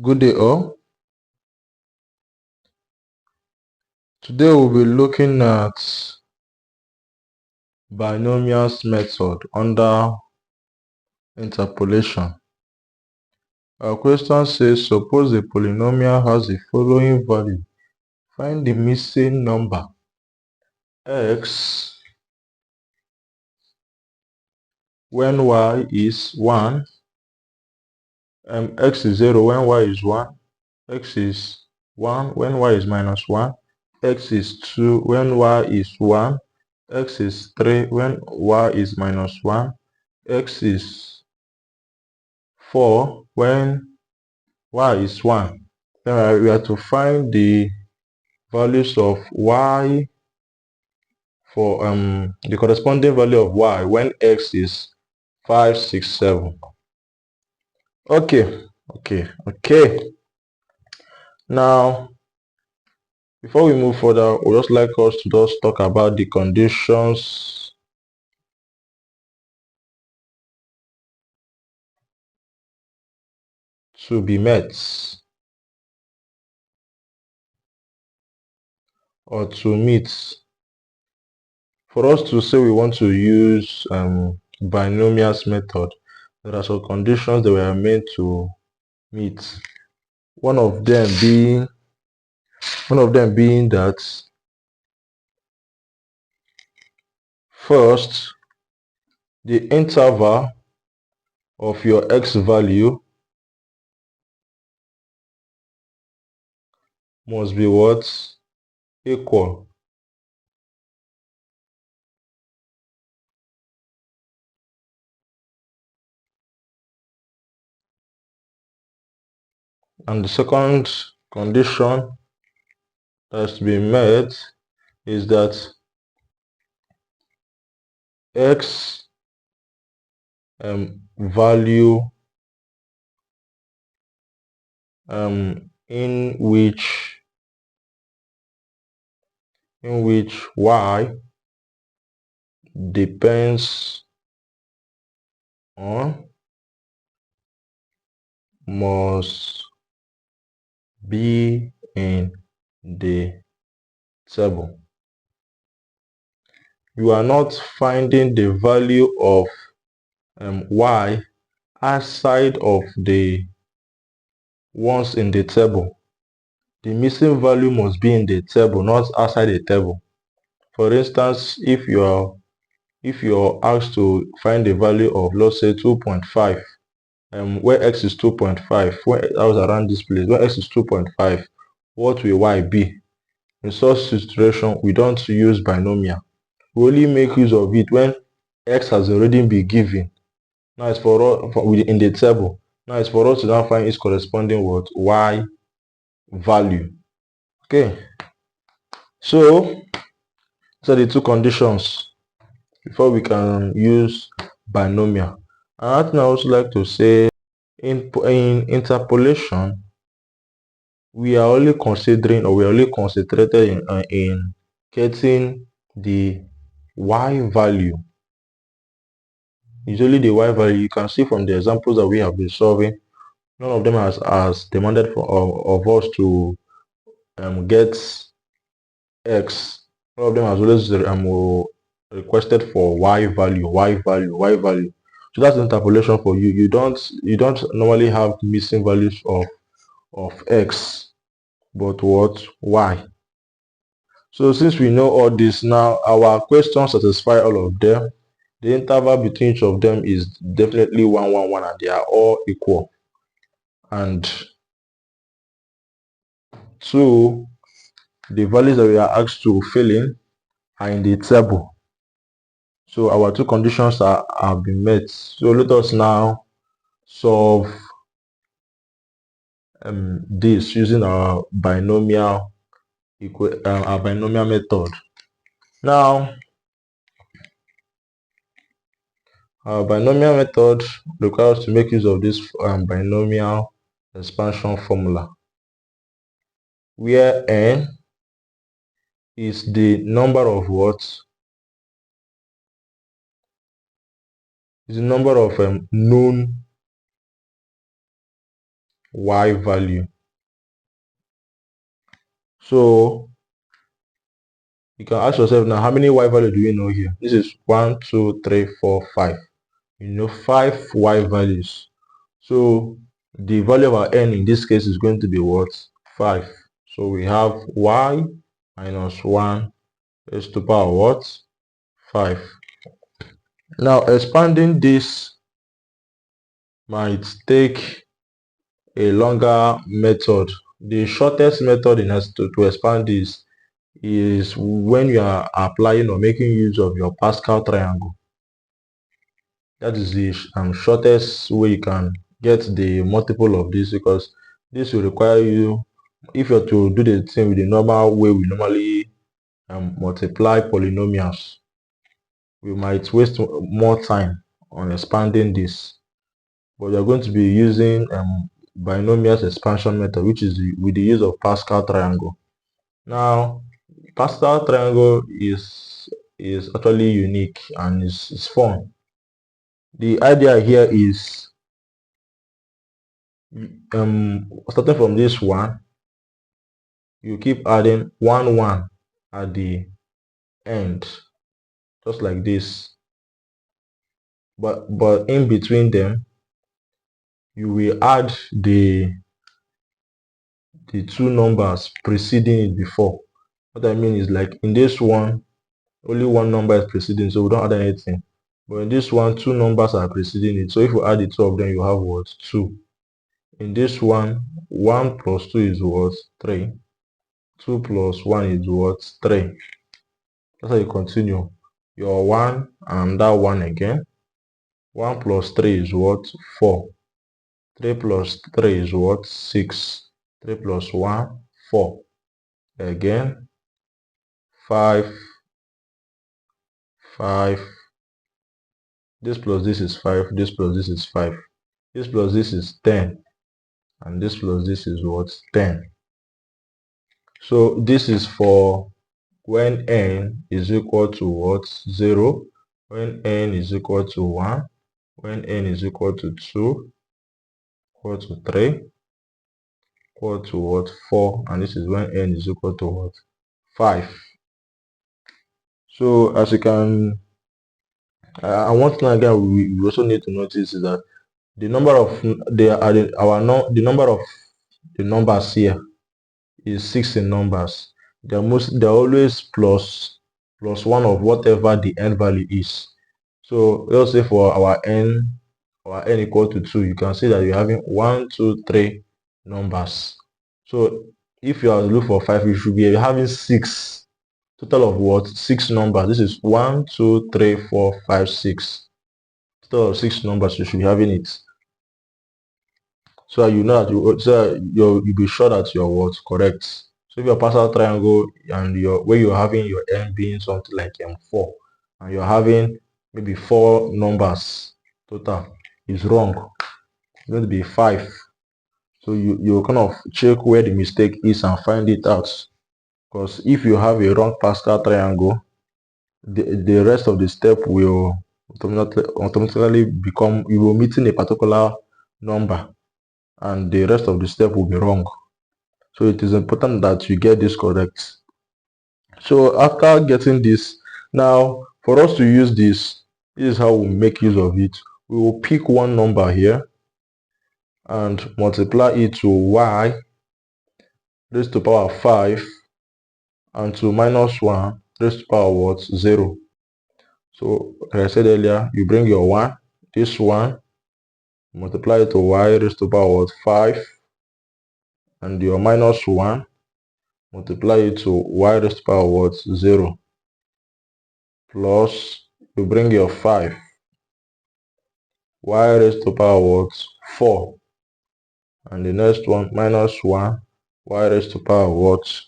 Good day all. Today we'll be looking at binomials method under interpolation. Our question says, suppose a polynomial has the following value. Find the missing number x when y is 1, x is 0 when y is 1, x is 1 when y is minus 1, x is 2 when y is 1, x is 3 when y is minus 1, x is 4 when y is 1. Then we have to find the values of y for the corresponding value of y when x is 5, 6, 7. Okay. Now, before we move further, we just like us to just talk about the conditions to be met or to meet. For us to say we want to use binomials method, there are some conditions that we are meant to meet. One of them being that first, the interval of your x value must be what? Equal. And the second condition that's to be met is that x value in which y depends on must be in the table. You are not finding the value of y outside of the ones in the table. The missing value must be in the table, not outside the table. For instance, if you're asked to find the value of, let's say, 2.5, where x is 2.5, where I was around this place, where x is 2.5, what will y be? In such situation, we don't use binomial. We only make use of it when x has already been given. Now it's for us in the table. Now it's for us to now find its corresponding what? Y value. Okay. So these are the two conditions before we can use binomial. And I also like to say in interpolation, we are only considering, or we are only concentrated in getting the y value. Usually the y value, you can see from the examples that we have been solving, none of them has demanded of us to get x. All of them has always requested for y value. So that's interpolation for you. You don't normally have missing values of x, but what? Y. So since we know all this now, our questions satisfy all of them. The interval between each of them is definitely 1, 1, 1, and they are all equal. And two, the values that we are asked to fill in are in the table. So our two conditions have been met. So let us now solve this using our binomial method. Now, our binomial method requires us to make use of this binomial expansion formula, where n is the number of what? Is the number of known y value. So you can ask yourself now, how many y value do you know here? This is 1, 2, 3, 4, 5. You know 5 y values. So the value of our n in this case is going to be what? 5. So we have y minus 1 raised to power what? 5. Now expanding this might take a longer method. The shortest method in us to expand this is when you are applying or making use of your Pascal triangle. That is the shortest way you can get the multiple of this, because this will require you, if you're to do the thing with the normal way we normally multiply polynomials, we might waste more time on expanding this. But we are going to be using binomials expansion method, which is with the use of Pascal triangle. Now, Pascal triangle is actually unique and it's fun. The idea here is starting from this one, you keep adding 1 1 at the end, just like this. But in between them, you will add the two numbers preceding it before. What I mean is, like in this one, only one number is preceding, so we don't add anything. But in this one, two numbers are preceding it. So if you add the two of them, you have what? 2. In this one, 1 plus 2 is what? 3. 2 plus 1 is what? 3. That's how you continue. Your 1 and that 1 again. 1 plus 3 is what? 4. 3 plus 3 is what? 6. 3 plus 1, 4. Again, 5, 5. This plus this is 5. This plus this is 5. This plus this is 10. And this plus this is what? 10. So this is for when n is equal to what? 0. When n is equal to 1. When n is equal to 2. Equal to 3. Equal to what? 4. And this is when n is equal to what? 5. So as you can, one thing again we also need to notice is that the number of the number of the numbers here is 6 in numbers. They're always plus 1 of whatever the n value is. So let's say for our n equal to 2, you can see that you're having 1, 2, 3 numbers. So if you are looking for 5, you should be having 6. Total of what? 6 numbers. This is 1, 2, 3, 4, 5, 6. Total of 6 numbers, you should be having it. So you know that you'll be sure that your words correct. So if your Pascal triangle and where you're having your n being something like 4, and you're having maybe 4 numbers total, is wrong. It's going to be 5. So you kind of check where the mistake is and find it out. Because if you have a wrong Pascal triangle, the rest of the step will automatically become, you will meeting a particular number, and the rest of the step will be wrong. So it is important that you get this correct. So after getting this, now for us to use this is how we make use of it. We will pick one number here and multiply it to y raised to power 5 and to minus 1 raised to power what? 0. So like I said earlier, you bring your 1, this one, multiply it to y raised to power what? 5, and your minus 1, multiply it to y raised to power what? 0, plus you bring your 5, y raised to power what? 4, and the next one minus 1, y raised to power what?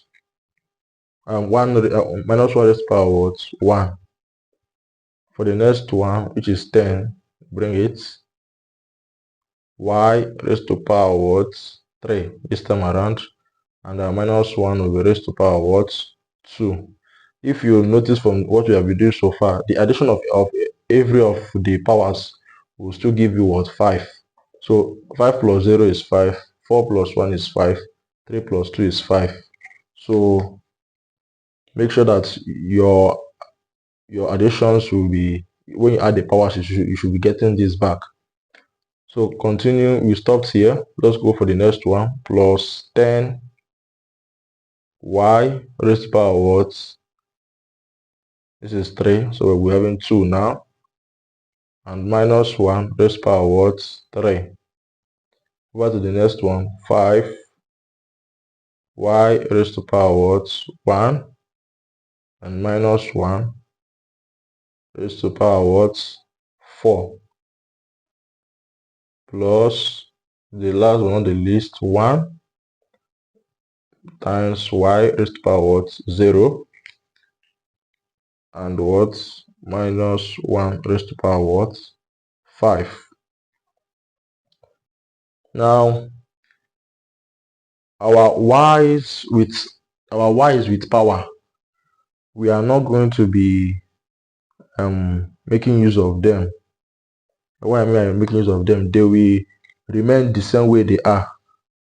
Minus 1 raised to power what? 1. For the next one, which is 10, bring it, y raised to power what? 3 this time around, and minus 1 will be raised to power what? 2. If you notice from what we have been doing so far, the addition of every of the powers will still give you what? 5. So 5 plus 0 is 5, 4 plus 1 is 5. 3 plus 2 is 5. So make sure that your additions will be, when you add the powers, you should be getting this back. So continue, we stopped here. Let's go for the next one. Plus 10 y raised to the power what? This is 3, so we're having 2 now. And minus 1 raised to the power what? 3. Over to the next one. 5 y raised to the power what? 1. And minus 1 raised to the power what? 4. Plus the last one on the list, 1 times y raised to the power what? 0. And what? Minus 1 raised to the power what? 5. Now our y's with power, we are not going to be making use of them. When I mean I'm making use of them, they will remain the same way they are.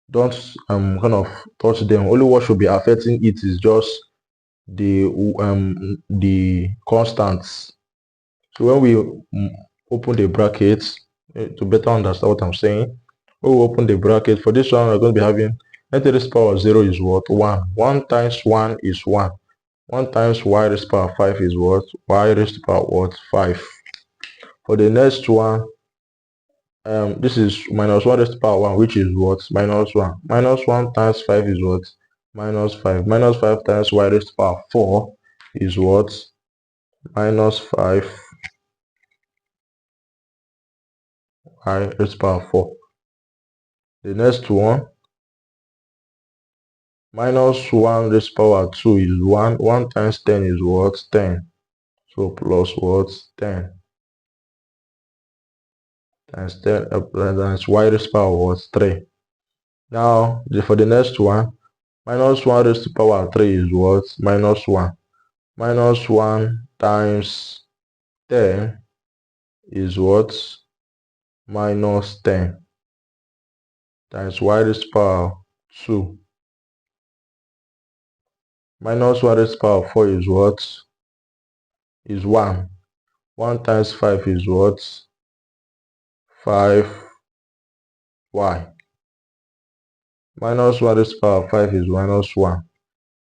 Don't kind of touch them. Only what should be affecting it is just the constants. So when we open the brackets, to better understand what I'm saying, when we open the bracket for this one, we're going to be having n to the power 0 is what? 1. 1 times 1 is 1. 1 times y raised to power 5 is what? Y raised to power what? 5. For the next one, this is minus 1 raised to power 1, which is what? Minus 1. Minus 1 times 5 is what? Minus 5. Minus 5 times y raised to power 4 is what? Minus 5 y raised to power 4. The next one, minus 1 raised to power 2 is 1. 1 times 10 is what? 10. So plus what? 10 times 10 times y raised to power what? 3. Now for the next one, minus 1 raised to power 3 is what? Minus 1. Minus 1 times 10 is what? Minus 10 times y raised to power 2. Minus 1 raised to power 4 is what? Is 1. 1 times 5 is what? 5y. Minus 1 raised to power 5 is minus 1.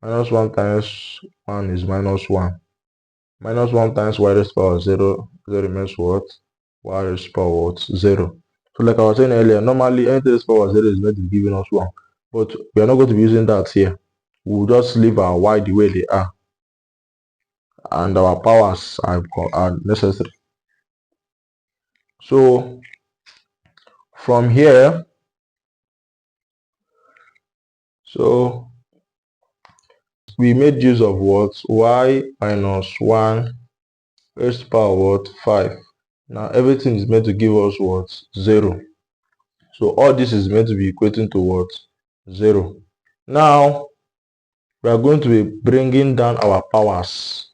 Minus 1 times 1 is minus 1. Minus 1 times y raised to power 0, 0 remains what? Y raised to power what? 0. So like I was saying earlier, normally n to the power 0 is meant to be giving us 1. But we are not going to be using that here. We'll just leave our y the way they are. And our powers are necessary. So from here, so we made use of what? Y minus 1 raised to power what? 5. Now everything is meant to give us what? 0. So all this is meant to be equating to what? 0. Now we are going to be bringing down our powers.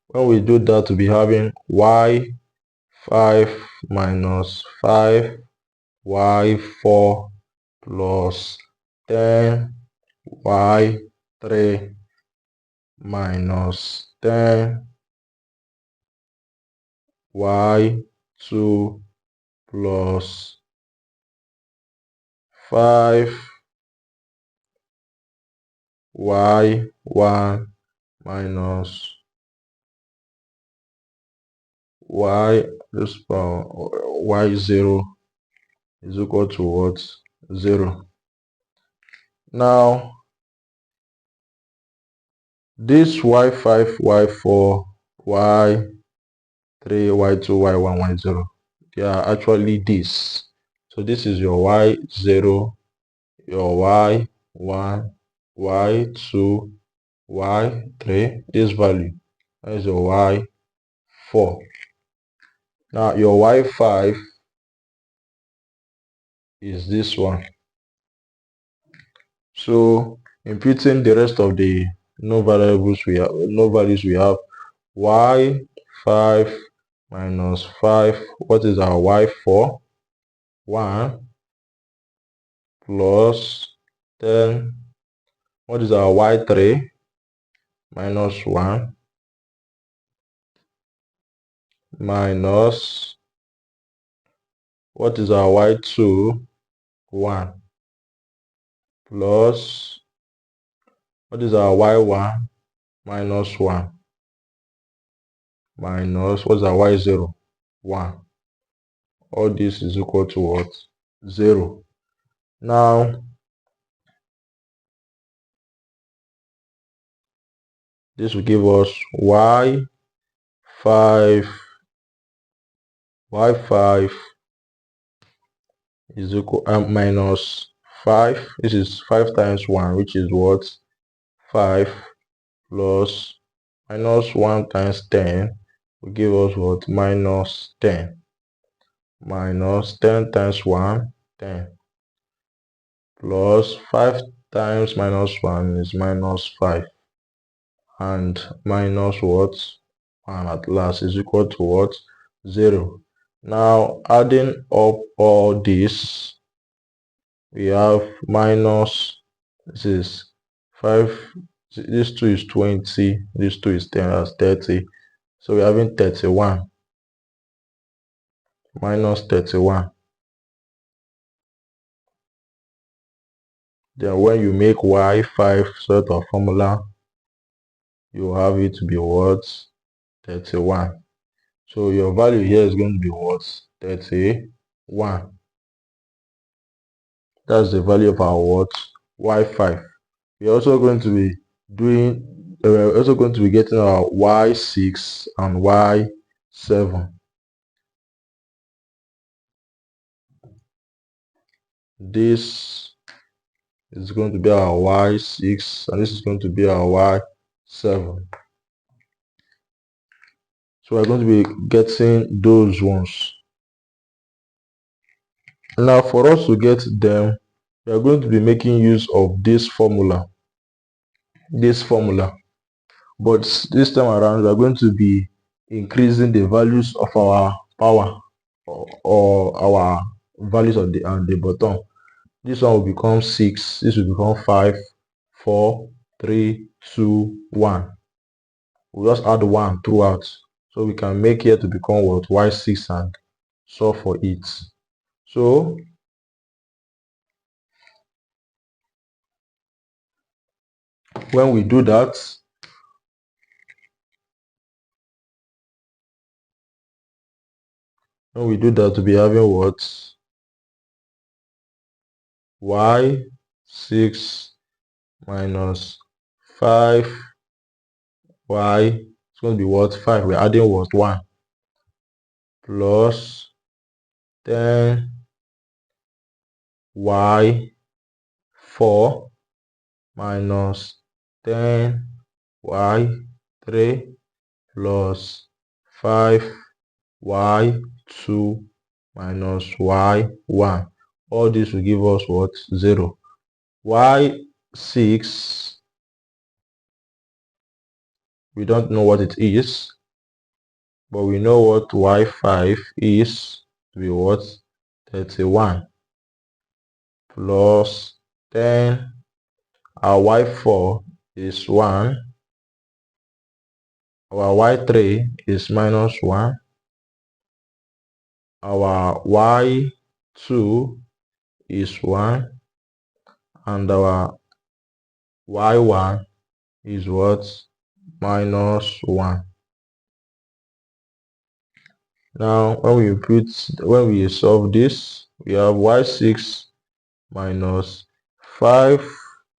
When we do that, we'll be having y 5 minus 5 y 4 plus 10 y 3 minus 10 y 2 plus 5 y 1 minus y this power y 0 is equal to what? 0. Now this y5, y4, y3, y2, y1, y0, they are actually this. So this is your y0, your y1, y2, y3, this value. That is your y4. Now your y5 is this one. So imputing the rest of the no values we have, y5 minus 5. What is our y4? 1 plus 10. What is our y3? Minus 1 minus, what is our y2? 1 plus, what is our y1? Minus 1 minus, what is our y0? 1. All this is equal to what? 0. Now, this will give us y5 is equal minus 5. This is 5 times 1, which is what? 5 plus minus 1 times 10 will give us what? Minus 10. Minus 10 times 1, 10. Plus 5 times minus 1 is minus 5. And minus what? 1 at last is equal to what? 0. Now, adding up all this, we have minus, this is 5, this 2 is 20, this 2 is 10, that's 30. So we're having 31 minus 31. Then when you make y5 sort of formula, you have it to be what? 31. So your value here is going to be what? 31. That's the value of our what? y5. We're also going to be we're also going to be getting our y6 and y7. This is going to be our y6 and this is going to be our y7. So we're going to be getting those ones. Now for us to get them, we are going to be making use of this formula. But this time around, we are going to be increasing the values of our power or our values on the bottom. This one will become 6, this will become 5, 4, 3, 2, 1. We'll just add 1 throughout. So we can make here to become what? Y6 and solve for it. So when we do that, we'll be having what? Y6 minus 5 it's going to be what? 5. We're adding what? 1 plus 10 y4 minus 10 y3 plus 5 y2 minus y1. All this will give us what? 0. y6, we don't know what it is, but we know what y5 is to be what? 31 plus 10. Our y4 is 1. Our y3 is minus 1. Our y2 is 1. And our y1 is what? Minus 1. Now when we solve this, we have y6 minus 5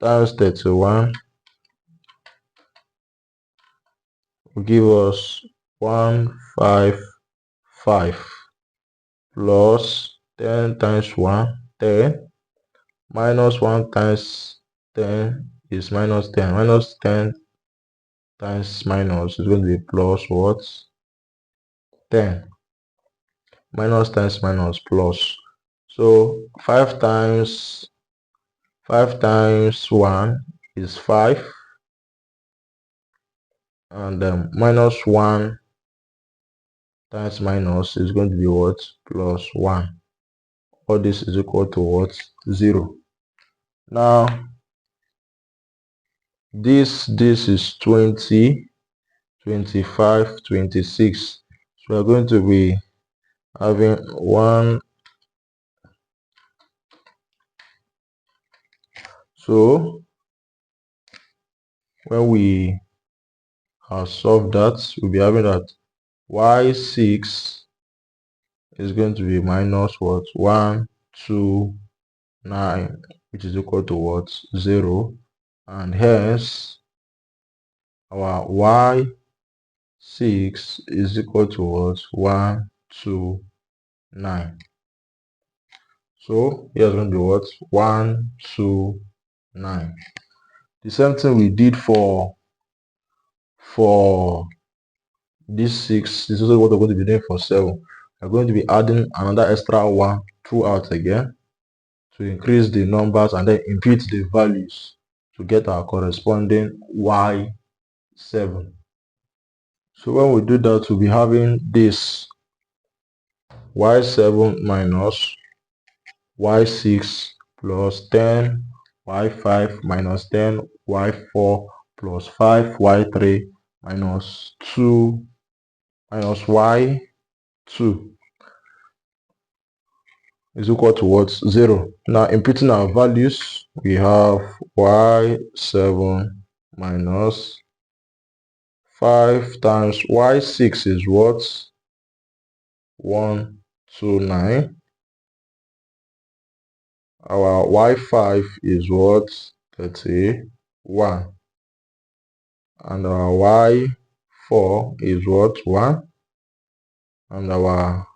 times 31 will give us 155 plus 10 times 1, 10, minus 1 times 10 is minus 10. Minus 10 times minus is going to be plus what? 10. Minus times minus plus. So 5 times 1 is 5. and minus 1 times minus is going to be what? Plus 1. All this is equal to what? 0. Now this is 20, 25, 26. So we are going to be having 1. So when we have solved that, we'll be having that y6 is going to be minus what? 1, 2, 9, which is equal to what? 0. And hence our y6 is equal to what? 1, 2, 9. So here's going to be what? 1, 2, 9. The same thing we did for this 6. This is what we're going to be doing for 7. We're going to be adding another extra 1 throughout again to increase the numbers and then impute the values to get our corresponding y7. So when we do that, we'll be having this y7 minus y6 plus 10 y5 minus 10 y4 plus 5 y3 minus 2 minus y2 is equal to what? 0. Now imputing our values, we have y7 minus 5 times y6 is what? 129. Our y5 is what? 31. And our y4 is what? 1. And our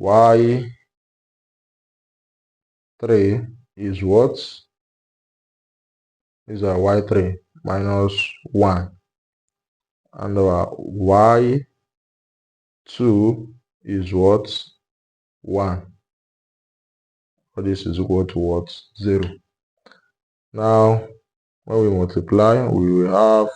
y3 is what? Is our y3 minus 1. And our y2 is what? 1. So this is equal to what? 0. Now when we multiply, we will have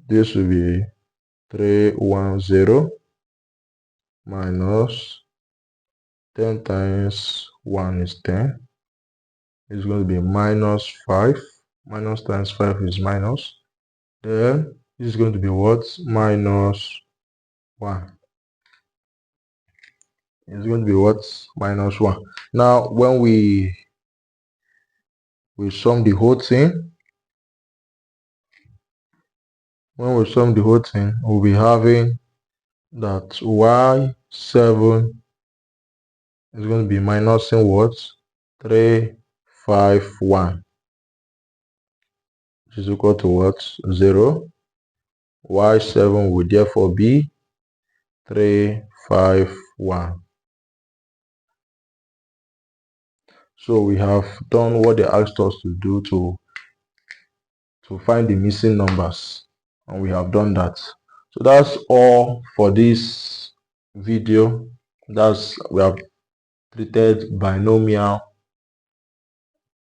this will be 310 minus 10 times 1 is 10. It's going to be minus 5. Minus times 5 is minus. Then this is going to be what? Minus 1. It's going to be what? Minus 1. Now when we sum the whole thing, we'll be having that y7 is going to be minus in what? 351, which is equal to what? 0. y7 will therefore be 351. So we have done what they asked us to do to find the missing numbers, and we have done that. So that's all for this video. We have treated binomial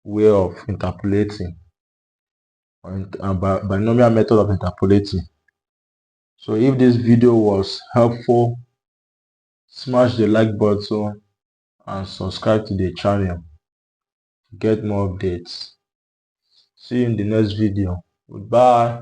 way of interpolating, binomial method of interpolating. So if this video was helpful, smash the like button and subscribe to the channel to get more updates. See you in the next video. Goodbye.